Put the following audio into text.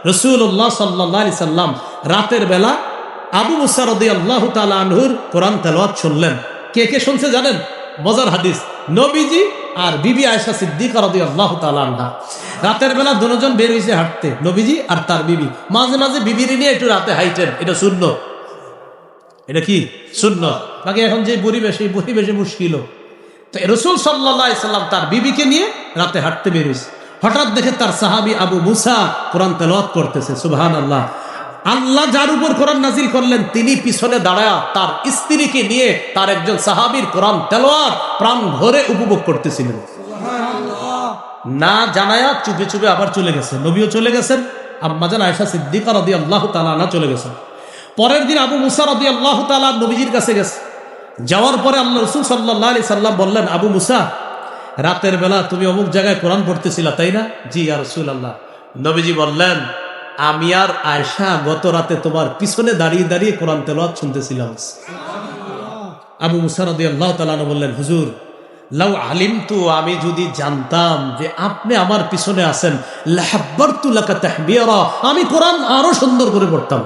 রাসূলুল্লাহ সাল্লাল্লাহু আলাইহি সাল্লাম রাতের বেলা আবু মুসা রাদিয়াল্লাহু তাআলা আনহুর কোরআন তেলাওয়াত শুনলেন। কে কে শুনছে জানেন? মজার হাদিস, নবীজি আর বিবি আয়েশা সিদ্দিকা রাদিয়াল্লাহু তাআলা আনহা। রাতের বেলা দুজন বের হইছে হাঁটতে, নবীজি আর তার বিবি। মাঝে মাঝে বিবির নিয়ে একটু রাতে হাইটেন, এটা সুন্নাত। এটা কি সুন্নাত? বাকি এখন যে পরিবেশে, এই পরিবেশে মুশকিল। তো রাসূল সাল্লাল্লাহু আলাইহি সাল্লাম তার বিবিকে নিয়ে রাতে হাঁটতে বের হইছে। হঠাৎ দেখে তার সাহাবী আবু মুসা কোরআন তেলাওয়াত করতেছে। সুবহানাল্লাহ। আল্লাহ যার উপর কোরআন নাজিল করলেন তিনি পিছনে দাঁড়ায়া তার স্ত্রীকে নিয়ে তার একজন সাহাবীর কোরআন তেলাওয়াত প্রাণ ভরে উপভোগ করতেছিলেন। না জানায়া চুপে চুপে আবার চলে গেছে। নবীও চলে গেছেন, আম্মাজান আয়েশা সিদ্দিকা রাদিয়াল্লাহু তাআলা আনহা চলে গেছেন। পরের দিন আবু মুসা রাদিয়াল্লাহু তাআলা নবীজির কাছে গেছে। যাওয়ার পরে আল্লাহ রাসূল সাল্লাল্লাহু আলাইহি সাল্লাম বললেন, আবু মুসা, রাতের বেলা তুমি অমুক জায়গায় কোরআন পড়তেছিলা তাই না? জি ইয়া রাসূলুল্লাহ। নবীজি বললেন, আমি আর আয়েশা গত রাতে তোমার পিছনে দাঁড়িয়ে দাঁড়িয়ে কোরআন তেলাওয়াত শুনতেছিলাম। আবু মুসা রাদিয়াল্লাহু তাআলা বললেন, হুজুর, লাউ আলিমতু, আমি যদি জানতাম যে আপনি আমার পিছনে আছেন, লাহাব্বারতু লাকা তাহবিরা, আমি কোরআন আরো সুন্দর করে পড়তাম।